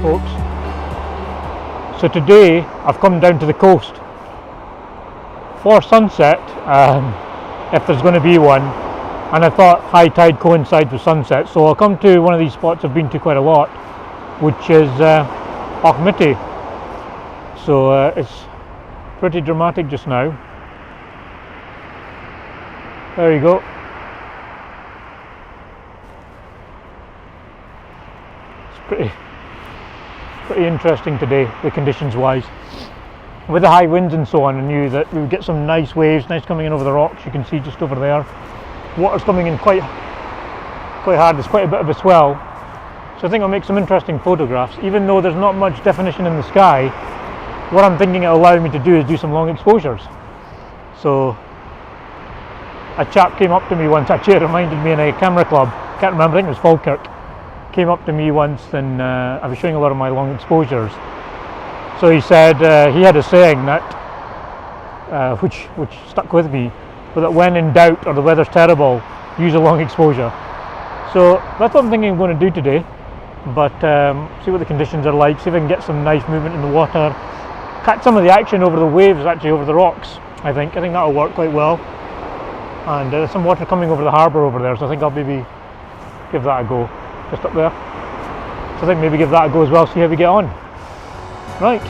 folks. So today I've come down to the coast for sunset, if there's going to be one, and I thought high tide coincides with sunset, so I'll come to one of these spots I've been to quite a lot, which is Auchmithie. So it's pretty dramatic just now. There you go. It's pretty interesting today, the conditions wise. With the high winds and so on, I knew that we would get some nice waves, nice coming in over the rocks. You can see just over there, water's coming in quite hard. There's quite a bit of a swell, so I think I'll make some interesting photographs. Even though there's not much definition in the sky, what I'm thinking it'll allow me to do is do some long exposures. So a chap came up to me once, actually it reminded me in a camera club, can't remember, I think it was Falkirk, came up to me once, and I was showing a lot of my long exposures. So he said he had a saying that which stuck with me, but that when in doubt or the weather's terrible, use a long exposure. So that's what I'm thinking I'm going to do today, but see what the conditions are like, see if I can get some nice movement in the water, catch some of the action over the waves, actually over the rocks. I think that'll work quite well. And there's some water coming over the harbour over there, so I think I'll maybe give that a go. Just up there. So I think maybe give that a go as well, see how we get on. Right.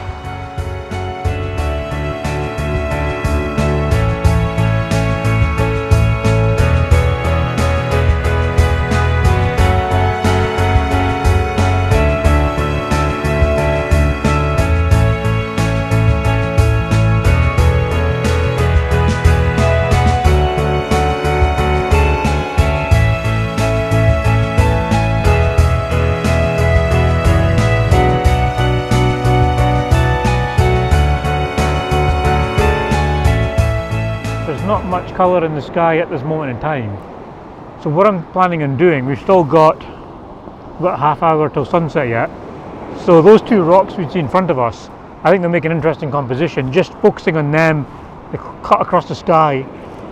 Not much colour in the sky at this moment in time, so what I'm planning on doing, we've still got about a half hour till sunset yet, so those two rocks we see in front of us, I think they'll make an interesting composition, just focusing on them, they cut across the sky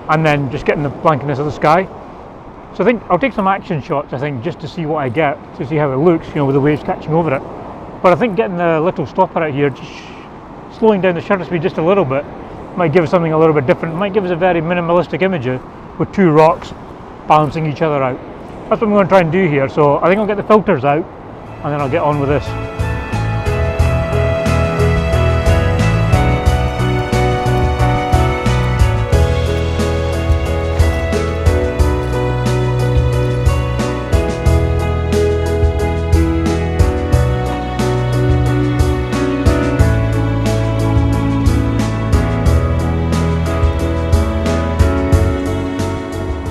and then just getting the blankness of the sky. So I think I'll take some action shots, I think, just to see what I get, to see how it looks, you know, with the waves catching over it. But I think getting the little stopper out here, just slowing down the shutter speed just a little bit, might give us something a little bit different. It might give us a very minimalistic image with two rocks balancing each other out. That's what I'm going to try and do here, so I think I'll get the filters out and then I'll get on with this.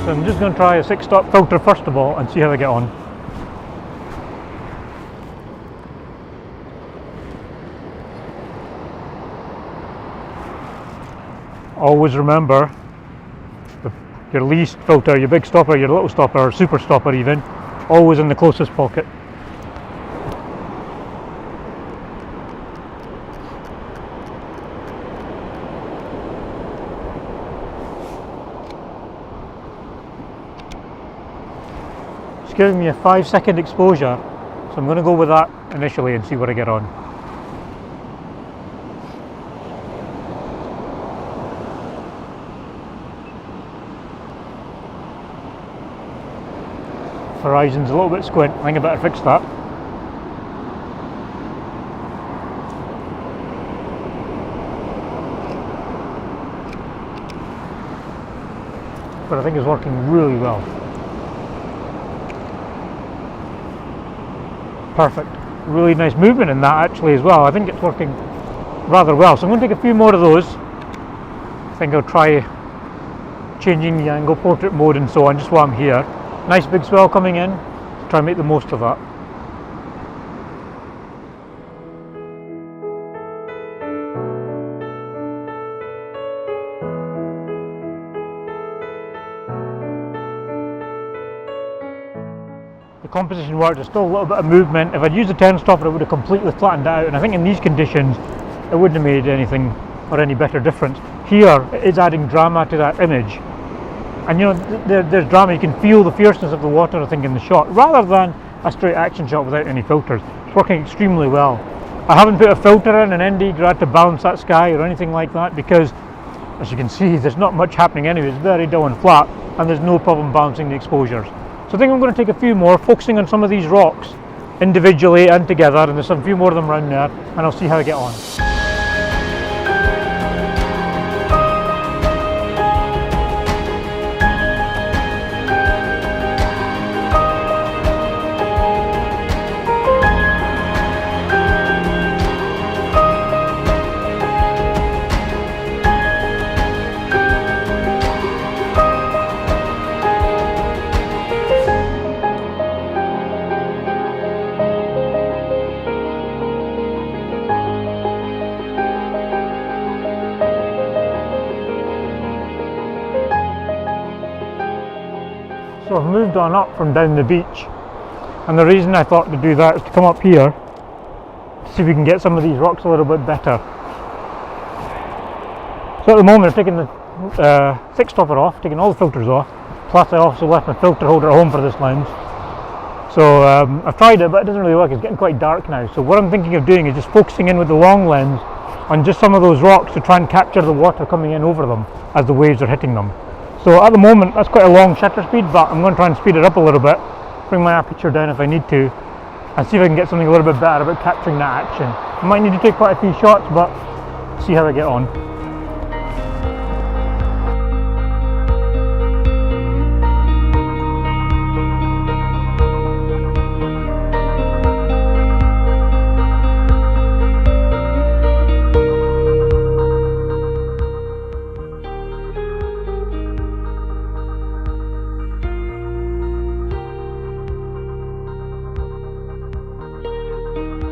I'm just going to try a 6-stop filter first of all and see how I get on. Always remember your least filter, your big stopper, your little stopper, or super stopper even, always in the closest pocket. Giving me a 5-second exposure, so I'm going to go with that initially and see what I get on. Horizon's a little bit squint, I think I better fix that. But I think it's working really well. Perfect. Really nice movement in that actually as well. I think it's working rather well. So I'm going to take a few more of those. I think I'll try changing the angle, portrait mode and so on, just while I'm here. Nice big swell coming in. Try and make the most of that. Composition worked, there's still a little bit of movement. If I'd used a 10 stopper it would have completely flattened it out, and I think in these conditions it wouldn't have made anything or any better difference. Here it is adding drama to that image, and you know there's drama, you can feel the fierceness of the water I think in the shot, rather than a straight action shot without any filters. It's working extremely well. I haven't put a filter in an ND grad to balance that sky or anything like that, because as you can see there's not much happening anyway. It's very dull and flat, and there's no problem balancing the exposures. So I think I'm going to take a few more, focusing on some of these rocks individually and together, and there's a few more of them around there, and I'll see how I get on. So I've moved on up from down the beach, and the reason I thought to do that is to come up here to see if we can get some of these rocks a little bit better. So at the moment I've taken the thick stopper off, taken all the filters off, plus I also left my filter holder at home for this lens. So I've tried it, but it doesn't really work. It's getting quite dark now. So what I'm thinking of doing is just focusing in with the long lens on just some of those rocks to try and capture the water coming in over them as the waves are hitting them. So at the moment that's quite a long shutter speed, but I'm going to try and speed it up a little bit, bring my aperture down if I need to, and see if I can get something a little bit better about capturing that action. I might need to take quite a few shots, but see how I get on.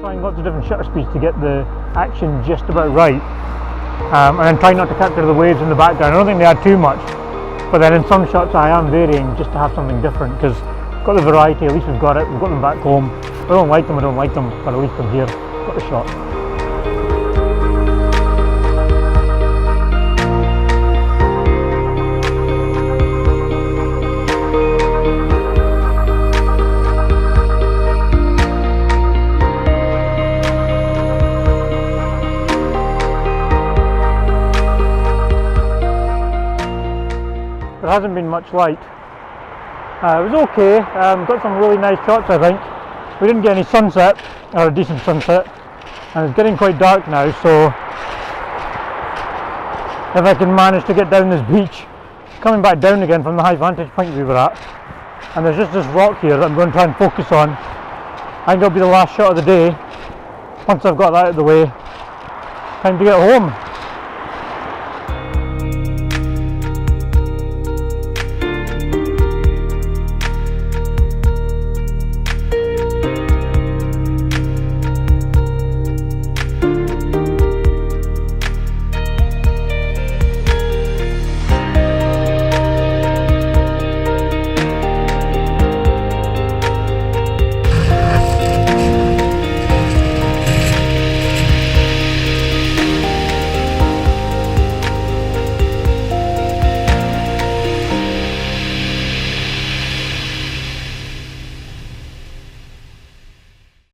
Trying lots of different shutter speeds to get the action just about right, and then trying not to capture the waves in the background. I don't think they add too much, but then in some shots I am varying just to have something different, because we've got the variety. At least we've got it, we've got them back home. If I don't like them, I don't like them, but at least I'm here, got the shot. There hasn't been much light. It was okay, got some really nice shots I think. We didn't get any sunset, or a decent sunset, and it's getting quite dark now, so if I can manage to get down this beach, coming back down again from the high vantage point we were at, and there's just this rock here that I'm going to try and focus on. I think it'll be the last shot of the day. Once I've got that out of the way, time to get home.